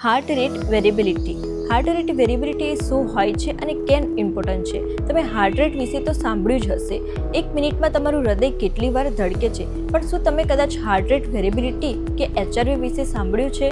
Heart rate variability. Heart rate variability એ શું હોય છે અને કેમ ઇમ્પોર્ટન્ટ છે? તમે હાર્ટ રેટ વિશે તો સાંભળ્યું જ હશે. 1 મિનિટમાં તમારું હૃદય કેટલી વાર ધડકે છે, પણ શું તમે કદાચ હાર્ટ રેટ વેરિએબિલિટી કે HRV વિશે સાંભળ્યું છે?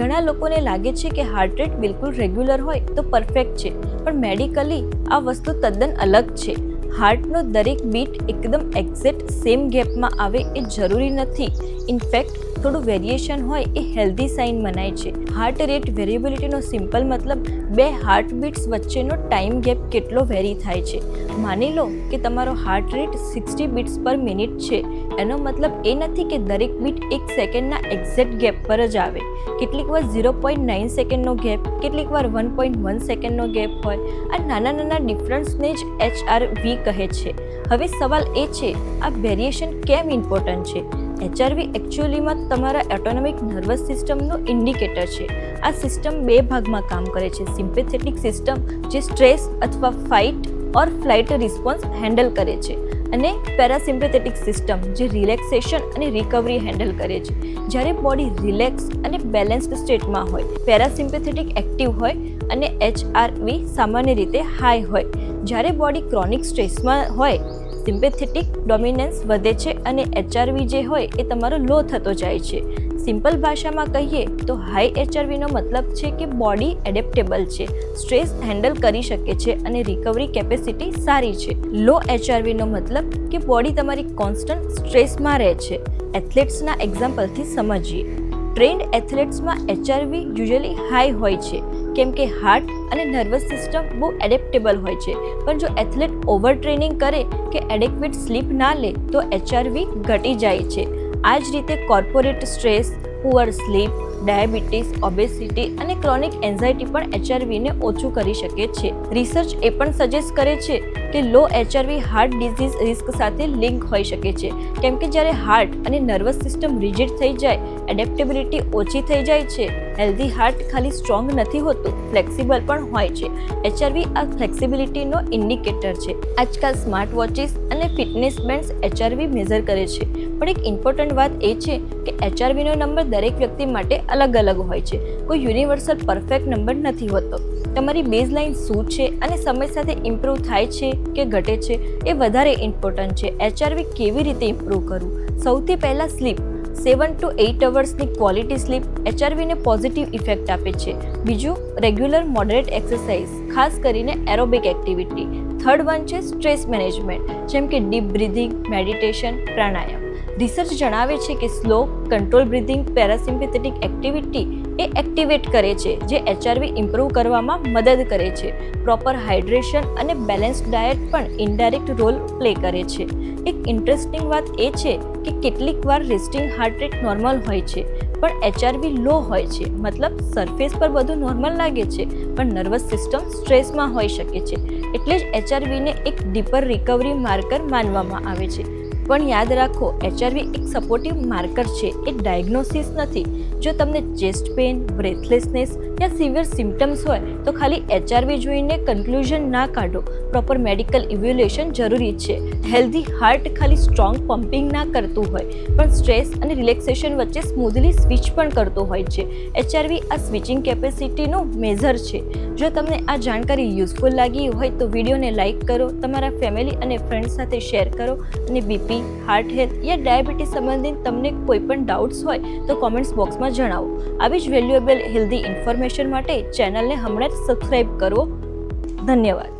ઘણા લોકોને લાગે છે કે હાર્ટ રેટ બિલકુલ રેગ્યુલર હોય તો પરફેક્ટ છે, પણ મેડિકલી આ વસ્તુ તદ્દન અલગ છે. હાર્ટનો દરેક બીટ એકદમ એક્ઝેક્ટ સેમ ગેપમાં આવે એ જરૂરી નથી. ઇનફેક્ટ થોડું વેરિએશન હોય એ હેલ્ધી સાઇન મનાય છે. હાર્ટ રેટ વેરિએબિલિટીનો સિમ્પલ મતલબ બે હાર્ટ બીટ્સ વચ્ચેનો ટાઈમ ગેપ કેટલો વેરી થાય છે. માની લો કે તમારો હાર્ટ રેટ 60 બીટ્સ પર મિનિટ છે. એનો મતલબ એ નથી કે દરેક બીટ 1 સેકન્ડના એક્ઝેક્ટ ગેપ પર જ આવે. કેટલીક વાર 0.9 સેકન્ડનો ગેપ, કેટલીક વાર 1.1 સેકન્ડનો ગેપ હોય. આ નાના નાના ડિફરન્સને જ HRV કહે છે. હવે સવાલ એ છે, આ વેરિએશન કેમ ઇમ્પોર્ટન્ટ છે? HRV એકચ્યુઅલીમાં તમારા ઓટોનોમિક નર્વસ સિસ્ટમનું ઇન્ડિકેટર છે. આ સિસ્ટમ બે ભાગમાં કામ કરે છે. સિમ્પેથેટિક સિસ્ટમ જે સ્ટ્રેસ અથવા ફાઇટ ઓર ફ્લાઇટ રિસ્પોન્સ હેન્ડલ કરે છે, અને પેરાસિમ્પેથેટિક સિસ્ટમ જે રિલેક્સેશન અને રિકવરી હેન્ડલ કરે છે. જ્યારે બોડી રિલેક્સ અને બેલેન્સ્ડ સ્ટેટમાં હોય, પેરાસિમ્પેથેટિક એક્ટિવ હોય અને HRV સામાન્ય રીતે હાઈ હોય. જ્યારે બોડી ક્રોનિક સ્ટ્રેસમાં હોય, સિમ્પેથેટિક ડોમિનન્સ વધે છે અને HRV જે હોય એ તમારો લો થતો જાય છે. સિમ્પલ ભાષામાં કહીએ તો હાઈ HRVનો મતલબ છે કે બોડી એડેપ્ટેબલ છે, સ્ટ્રેસ હેન્ડલ કરી શકે છે અને રિકવરી કેપેસિટી સારી છે. લો HRVનો મતલબ કે બોડી તમારી કોન્સ્ટન્ટ સ્ટ્રેસમાં રહે છે. એથ્લેટ્સના એક્ઝામ્પલથી સમજીએ. ટ્રેન્ડ એથ્લેટ્સમાં HRV યુઝ્યુઅલી હાઈ હોય છે, કેમ કે હાર્ટ અને નર્વસ સિસ્ટમ બહુ એડેપ્ટેબલ હોય છે. પણ જો એથ્લેટ ઓવર ટ્રેનિંગ કરે કે એડેક્વેટ સ્લીપ ના લે તો HRV ઘટી જાય છે. આ જ રીતે corporate stress, poor sleep, diabetes, obesity અને ક્રોનિક એન્ઝાયટી પણ HRVને ઓછું કરી શકે છે. રિસર્ચ એ પણ સજેસ્ટ કરે છે કે લો HRV હાર્ટ ડિઝીઝ રિસ્ક સાથે લિંક હોઈ શકે છે, કેમ કે જ્યારે હાર્ટ અને નર્વસ સિસ્ટમ રિજિડ થઈ જાય, એડેપ્ટેબિલિટી ઓછી થઈ જાય છે. હેલ્ધી હાર્ટ ખાલી સ્ટ્રોંગ નથી હોતું, ફ્લેક્સિબલ પણ હોય છે. HRV આ ફ્લેક્સિબિલિટીનો ઇન્ડિકેટર છે. આજકાલ સ્માર્ટ વોચિસ અને ફિટનેસ બેન્ડ્સ HRV મેઝર કરે છે, પણ એક ઇમ્પોર્ટન્ટ વાત એ છે કે HRVનો નંબર દરેક વ્યક્તિ માટે અલગ અલગ હોય છે. કોઈ યુનિવર્સલ પરફેક્ટ નંબર નથી હોતો. તમારી બેઝલાઇન શું છે અને સમય સાથે ઇમ્પ્રૂવ થાય છે કે ઘટે છે એ વધારે ઇમ્પોર્ટન્ટ છે. HRV કેવી રીતે ઇમ્પ્રૂવ કરવું? સૌથી પહેલાં સ્લીપ. 7 to 8 અવર્સની ક્વોલિટી સ્લીપ HRVને પોઝિટિવ ઇફેક્ટ આપે છે. બીજું, રેગ્યુલર મોડરેટ એક્સરસાઇઝ, ખાસ કરીને એરોબિક એક્ટિવિટી. થર્ડ વન છે સ્ટ્રેસ મેનેજમેન્ટ, જેમ કે deep breathing, meditation, pranayama. Research જણાવે છે કે slow, control breathing, parasympathetic activity એ એક્ટિવેટ કરે છે, જે HRV ઇમ્પ્રૂવ કરવામાં મદદ કરે છે. પ્રોપર હાઇડ્રેશન અને બેલેન્સ્ડ ડાયટ પણ ઇનડાયરેક્ટ રોલ પ્લે કરે છે. એક ઇન્ટરેસ્ટિંગ વાત એ છે કે કેટલીક વાર રેસ્ટિંગ હાર્ટ રેટ નોર્મલ હોય છે, પણ HRV લો હોય છે. મતલબ સરફેસ પર બધું નોર્મલ લાગે છે, પણ નર્વસ સિસ્ટમ સ્ટ્રેસમાં હોઈ શકે છે. એટલે જ HRVને એક ડીપર રિકવરી માર્કર માનવામાં આવે છે. પણ યાદ રાખો, HRV એક સપોર્ટિવ માર્કર છે, એ ડાયગ્નોસિસ નથી. જો તમને ચેસ્ટ પેઇન, બ્રેથલેસનેસ યા સિવિયર સિમ્ટમ્સ હોય તો ખાલી HRV જોઈને કન્ક્લુઝન ના કાઢો. પ્રોપર મેડિકલ ઇવેલ્યુએશન જરૂરી છે. હેલ્ધી હાર્ટ ખાલી સ્ટ્રોંગ પમ્પિંગ ના કરતું હોય, પણ સ્ટ્રેસ અને રિલેક્સેશન વચ્ચે સ્મૂધલી સ્વિચ પણ કરતું હોય છે. HRV આ સ્વિચિંગ કેપેસિટીનું મેઝર છે. જો તમને આ જાણકારી યુઝફુલ લાગી હોય તો વિડીયોને લાઇક કરો, તમારા ફેમિલી અને ફ્રેન્ડ્સ સાથે શેર કરો, અને બીપી, હાર્ટ હેલ્થ યા ડાયાબિટીસ સંબંધિત તમને કોઈ પણ ડાઉટ્સ હોય તો કોમેન્ટ્સ બોક્સમાં જણાવો. આવી જ વેલ્યુએબલ હેલ્ધી ઇન્ફોર્મેશન માટે ચેનલને હમણાં જ સબસ્ક્રાઈબ કરો. ધન્યવાદ.